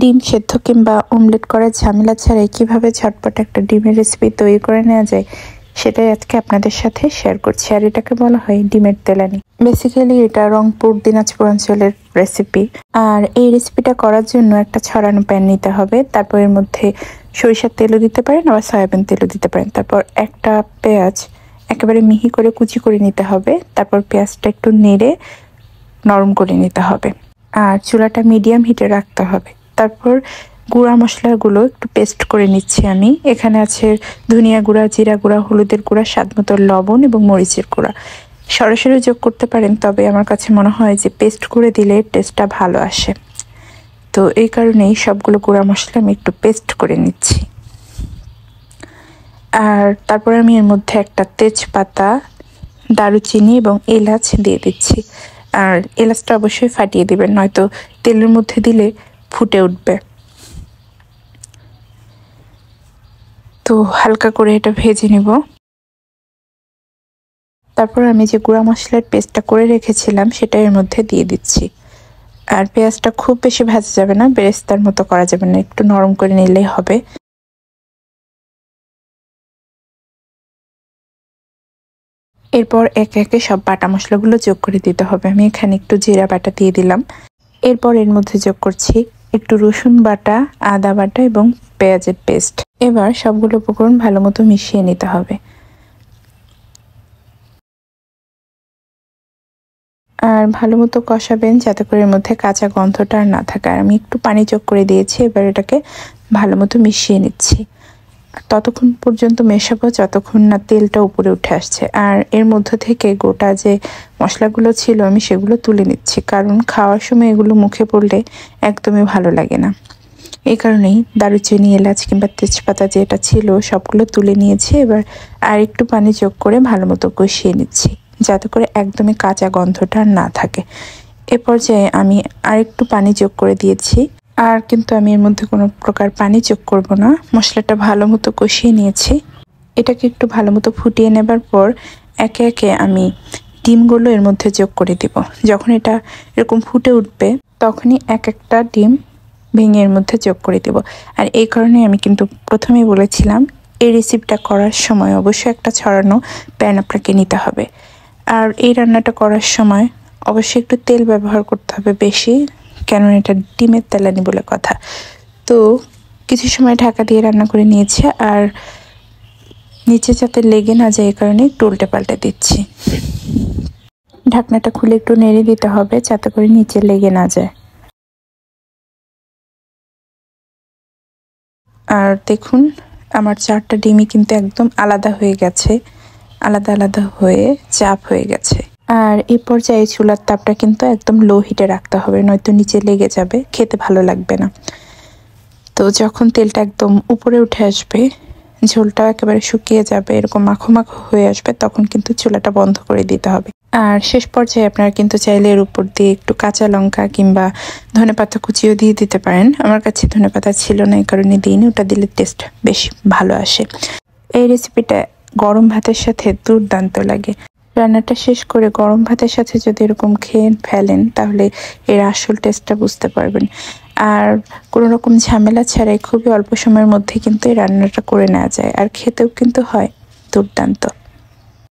ডিম সেদ্ধ কিংবা অমলেট করার ঝামেলা ছাড়াই কিভাবে ঝটপট একটা ডিমের রেসিপি তৈরি করে নেওয়া যায় সেটাই আজকে আপনাদের সাথে শেয়ার করছি। আর এটাকে বলা হয় ডিমের তেলানি। বেসিক্যালি এটা রংপুর দিনাজপুর অঞ্চলের রেসিপি। আর এই রেসিপিটা করার জন্য একটা ছড়ানো প্যান নিতে হবে। তারপর এর মধ্যে সরিষার তেলও দিতে পারেন, আবার সয়াবিন তেলও দিতে পারেন। তারপর একটা পেঁয়াজ একেবারে মিহি করে কুচি করে নিতে হবে। তারপর পেঁয়াজটা একটু নেড়ে নরম করে নিতে হবে, আর চুলাটা মিডিয়াম হিটে রাখতে হবে। তারপর গুঁড়া মশলাগুলো একটু পেস্ট করে নিচ্ছি আমি। এখানে আছে ধনিয়া গুঁড়া, জিরা গুঁড়া, হলুদের গুঁড়া, স্বাদ মতো লবণ এবং মরিচের গুঁড়া। সরাসরি যোগ করতে পারেন, তবে আমার কাছে মনে হয় যে পেস্ট করে দিলে টেস্টটা ভালো আসে। তো এই কারণেই সবগুলো গুঁড়া মশলা আমি একটু পেস্ট করে নিচ্ছি। আর তারপর আমি এর মধ্যে একটা তেজপাতা, দারুচিনি এবং এলাচ দিয়ে দিচ্ছি। আর এলাচটা অবশ্যই ফাটিয়ে দিবেন, নয়তো তেলের মধ্যে দিলে ফুটে উঠবে। তো হালকা করে এটা ভেজে নিব। তারপর আমি যে গুঁড়া মশলার পেস্টটা করে রেখেছিলাম সেটা এর মধ্যে দিয়ে দিচ্ছি। আর পেঁয়াজটা খুব বেশি ভাজা যাবে না, বেরেস্তার মতো করা যাবে না, একটু নরম করে নিলেই হবে। এরপর একে একে সব বাটা মশলাগুলো যোগ করে দিতে হবে। আমি এখানে একটু জিরা বাটা দিয়ে দিলাম। এরপর এর মধ্যে যোগ করছি একটু রসুন বাটা, আদা বাটা এবং পেঁয়াজের পেস্ট। এবার সবগুলো উপকরণ ভালো মতো মিশিয়ে নিতে হবে। আর ভালো মতো কষাবেন যাতে করে এর মধ্যে কাঁচা গন্ধটা আর না থাকে। আর আমি একটু পানি যোগ করে দিয়েছি। এবার এটাকে ভালো মতো মিশিয়ে নিচ্ছি। ততক্ষণ পর্যন্ত মেশাবো যতক্ষণ না তেলটা উপরে উঠে আসছে। আর এর মধ্যে থেকে গোটা যে মশলাগুলো ছিল আমি সেগুলো তুলে নিচ্ছি, কারণ খাওয়ার সময় এগুলো মুখে পড়লে একদমই ভালো লাগে না। এই কারণেই দারুচিনি, এলাচ কিংবা তেজপাতা যেটা ছিল সবগুলো তুলে নিয়েছি। এবার আর একটু পানি যোগ করে ভালো মতো কষিয়ে নিচ্ছি, যাতে করে একদমই কাঁচা গন্ধটা না থাকে। এ পর্যায়ে আমি আর একটু পানি যোগ করে দিয়েছি। আর কিন্তু আমি এর মধ্যে কোনো প্রকার পানি যোগ করব না। মশলাটা ভালো মতো কষিয়ে নিয়েছি। এটাকে একটু ভালো মতো ফুটিয়ে নেবার পর একে একে আমি ডিমগুলো এর মধ্যে যোগ করে দিব। যখন এটা এরকম ফুটে উঠবে তখনই এক একটা ডিম ভেঙে এর মধ্যে যোগ করে দেব। আর এই কারণে আমি কিন্তু প্রথমেই বলেছিলাম এই রেসিপিটা করার সময় অবশ্যই একটা ছড়ানো প্যান আপনাকে নিতে হবে। আর এই রান্নাটা করার সময় অবশ্যই একটু তেল ব্যবহার করতে হবে বেশি, কেন এটা ডিমের তেলানি বলে কথা। তো কিছু সময় ঢাকা দিয়ে রান্না করে নিয়েছি। আর নিচে যাতে লেগে না যায় এই কারণে একটু উল্টে পাল্টে দিচ্ছি। ঢাকনাটা খুলে একটু নেড়ে দিতে হবে যাতে করে নিচে লেগে না যায়। আর দেখুন আমার চারটা ডিমই কিন্তু একদম আলাদা হয়ে গেছে, আলাদা আলাদা হয়ে চাপ হয়ে গেছে। আর এই পর্যায়ে চুলার তাপটা কিন্তু একদম লো হিটে রাখতে হবে, নয়তো নিচে লেগে যাবে, খেতে ভালো লাগবে না। তো যখন তেলটা একদম উপরে উঠে আসবে, ঝোলটা একেবারে শুকিয়ে যাবে, এরকম মাখো মাখো হয়ে আসবে, তখন কিন্তু চুলাটা বন্ধ করে দিতে হবে। আর শেষ পর্যায়ে আপনারা কিন্তু চাইলে এর উপর দিয়ে একটু কাঁচা লঙ্কা কিংবা ধনেপাতা কুচিও দিয়ে দিতে পারেন। আমার কাছে ধনেপাতা ছিল না, এই কারণে দিইনি, ওটা দিলে টেস্ট বেশ ভালো আসে। এই রেসিপিটা গরম ভাতের সাথে দুর্দান্ত লাগে। রান্নাটা শেষ করে গরম ভাতের সাথে যদি এরকম খেয়ে ফেলেন তাহলে এর আসল টেস্টটা বুঝতে পারবেন। আর কোনো রকম ঝামেলা ছাড়াই খুবই অল্প সময়ের মধ্যে কিন্তু এই রান্নাটা করে নেওয়া যায়, আর খেতেও কিন্তু হয় দুর্দান্ত।